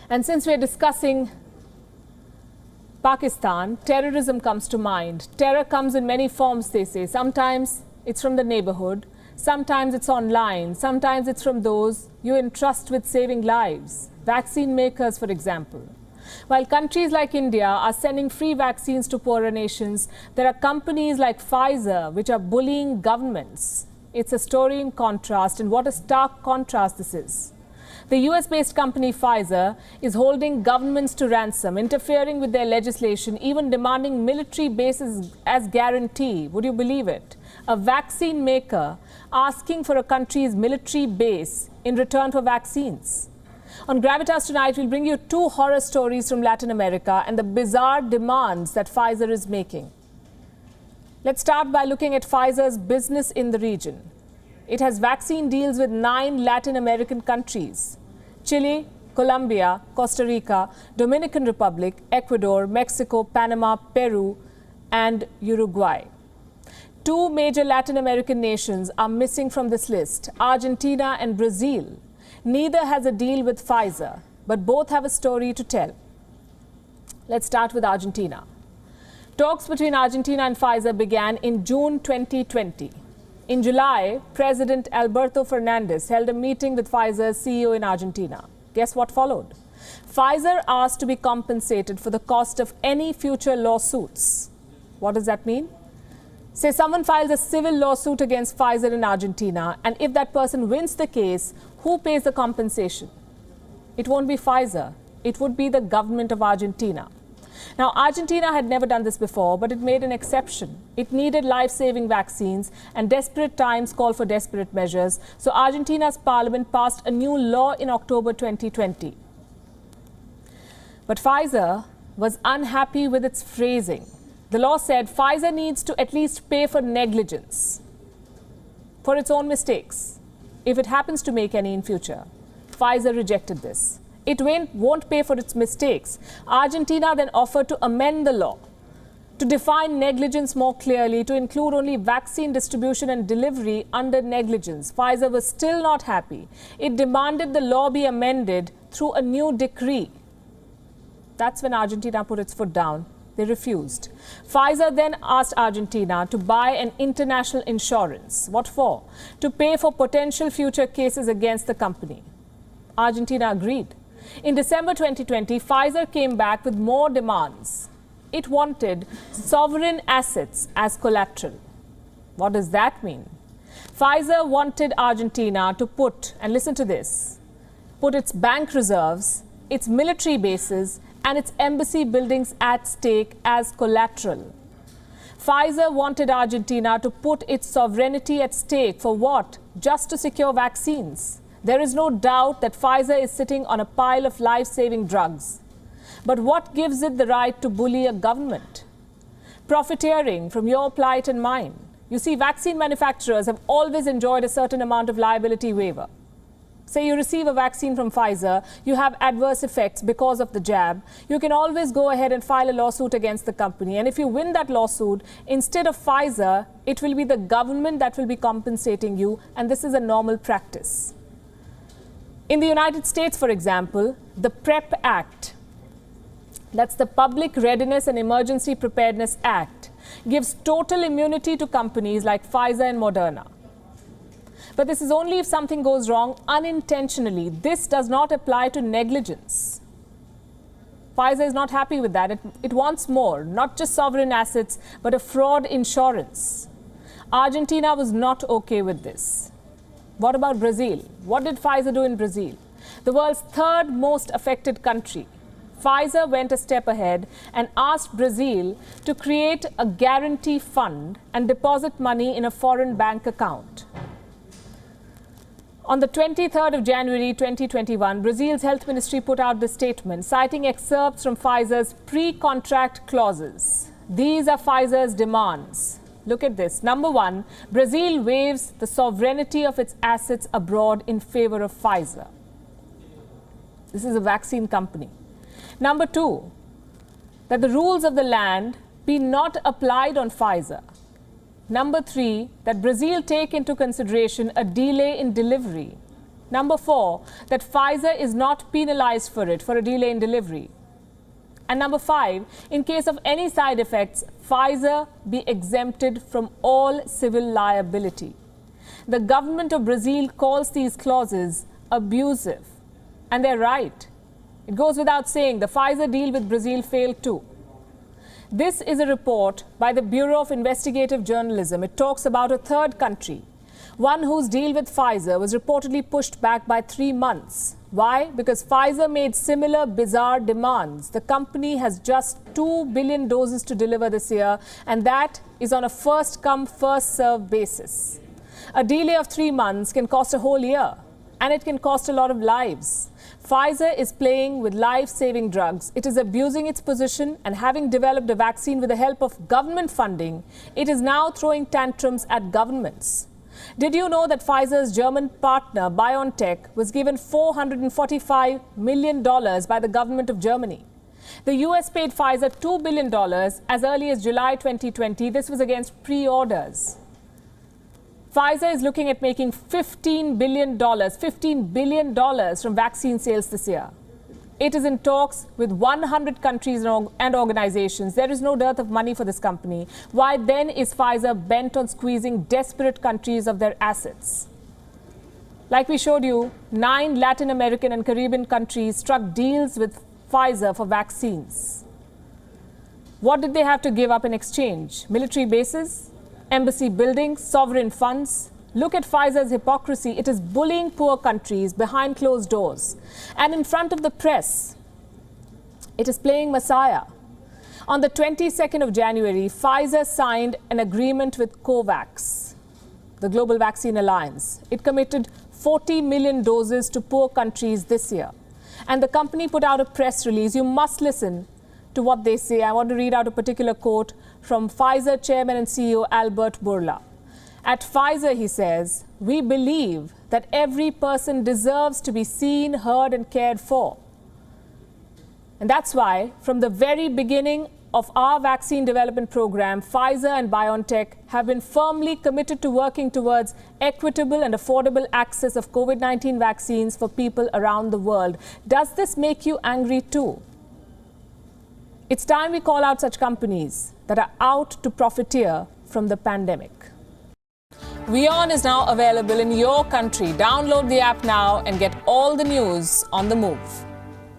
And since we're discussing Pakistan, terrorism comes to mind. Terror comes in many forms, they say. Sometimes it's from the neighborhood, sometimes it's online, sometimes it's from those you entrust with saving lives. Vaccine makers, for example. While countries like India are sending free vaccines to poorer nations, there are companies like Pfizer which are bullying governments. It's a story in contrast, and what a stark contrast this is. The US-based company Pfizer is holding governments to ransom, interfering with their legislation, even demanding military bases as guarantee. Would you believe it? A vaccine maker asking for a country's military base in return for vaccines. On Gravitas tonight, we'll bring you two horror stories from Latin America and the bizarre demands that Pfizer is making. Let's start by looking at Pfizer's business in the region. It has vaccine deals with 9 Latin American countries: Chile, Colombia, Costa Rica, Dominican Republic, Ecuador, Mexico, Panama, Peru, and Uruguay. 2 major Latin American nations are missing from this list: Argentina and Brazil. Neither has a deal with Pfizer, but both have a story to tell. Let's start with Argentina. Talks between Argentina and Pfizer began in June 2020. In July, President Alberto Fernandez held a meeting with Pfizer's CEO in Argentina. Guess what followed? Pfizer asked to be compensated for the cost of any future lawsuits. What does that mean? Say someone files a civil lawsuit against Pfizer in Argentina, and if that person wins the case, who pays the compensation? It won't be Pfizer. It would be the government of Argentina. Now, Argentina had never done this before, but it made an exception. It needed life-saving vaccines, and desperate times call for desperate measures. So Argentina's parliament passed a new law in October 2020. But Pfizer was unhappy with its phrasing. The law said Pfizer needs to at least pay for negligence, for its own mistakes, if it happens to make any in future. Pfizer rejected this. It won't pay for its mistakes. Argentina then offered to amend the law to define negligence more clearly, to include only vaccine distribution and delivery under negligence. Pfizer was still not happy. It demanded the law be amended through a new decree. That's when Argentina put its foot down. They refused. Pfizer then asked Argentina to buy an international insurance. What for? To pay for potential future cases against the company. Argentina agreed. In December 2020, Pfizer came back with more demands. It wanted sovereign assets as collateral. What does that mean? Pfizer wanted Argentina to put, and listen to this, put its bank reserves, its military bases, and its embassy buildings at stake as collateral. Pfizer wanted Argentina to put its sovereignty at stake for what? Just to secure vaccines. There is no doubt that Pfizer is sitting on a pile of life-saving drugs. But what gives it the right to bully a government? Profiteering from your plight and mine. You see, vaccine manufacturers have always enjoyed a certain amount of liability waiver. Say you receive a vaccine from Pfizer, you have adverse effects because of the jab. You can always go ahead and file a lawsuit against the company. And if you win that lawsuit, instead of Pfizer, it will be the government that will be compensating you. And this is a normal practice. In the United States, for example, the PrEP Act, that's the Public Readiness and Emergency Preparedness Act, gives total immunity to companies like Pfizer and Moderna. But this is only if something goes wrong unintentionally. This does not apply to negligence. Pfizer is not happy with that. It wants more, not just sovereign assets, but a fraud insurance. Argentina was not okay with this. What about Brazil? What did Pfizer do in Brazil? The world's 3rd most affected country. Pfizer went a step ahead and asked Brazil to create a guarantee fund and deposit money in a foreign bank account. On the 23rd of January 2021, Brazil's health ministry put out this statement, citing excerpts from Pfizer's pre-contract clauses. These are Pfizer's demands. Look at this. Number 1, Brazil waives the sovereignty of its assets abroad in favor of Pfizer. This is a vaccine company. Number 2, that the rules of the land be not applied on Pfizer. Number 3, that Brazil take into consideration a delay in delivery. Number 4, that Pfizer is not penalized for it for a delay in delivery. And number 5, in case of any side effects, Pfizer be exempted from all civil liability. The government of Brazil calls these clauses abusive. And they're right. It goes without saying, the Pfizer deal with Brazil failed too. This is a report by the Bureau of Investigative Journalism. It talks about a third country, one whose deal with Pfizer was reportedly pushed back by 3 months. Why? Because Pfizer made similar bizarre demands. The company has just 2 billion doses to deliver this year, and that is on a first-come, first-served basis. A delay of 3 months can cost a whole year, and it can cost a lot of lives. Pfizer is playing with life-saving drugs. It is abusing its position, and having developed a vaccine with the help of government funding, it is now throwing tantrums at governments. Did you know that Pfizer's German partner BioNTech was given $445 million by the government of Germany? The US paid Pfizer $2 billion as early as July 2020. This was against pre-orders. Pfizer is looking at making $15 billion from vaccine sales this year. It is in talks with 100 countries and organizations. There is no dearth of money for this company. Why then is Pfizer bent on squeezing desperate countries of their assets? Like we showed you, 9 Latin American and Caribbean countries struck deals with Pfizer for vaccines. What did they have to give up in exchange? Military bases? Embassy buildings? Sovereign funds? Look at Pfizer's hypocrisy. It is bullying poor countries behind closed doors. And in front of the press, it is playing Messiah. On the 22nd of January, Pfizer signed an agreement with COVAX, the Global Vaccine Alliance. It committed 40 million doses to poor countries this year. And the company put out a press release. You must listen to what they say. I want to read out a particular quote from Pfizer Chairman and CEO Albert Bourla. At Pfizer, he says, we believe that every person deserves to be seen, heard, and cared for. And that's why, from the very beginning of our vaccine development program, Pfizer and BioNTech have been firmly committed to working towards equitable and affordable access of COVID-19 vaccines for people around the world. Does this make you angry too? It's time we call out such companies that are out to profiteer from the pandemic. WION is now available in your country. Download the app now and get all the news on the move.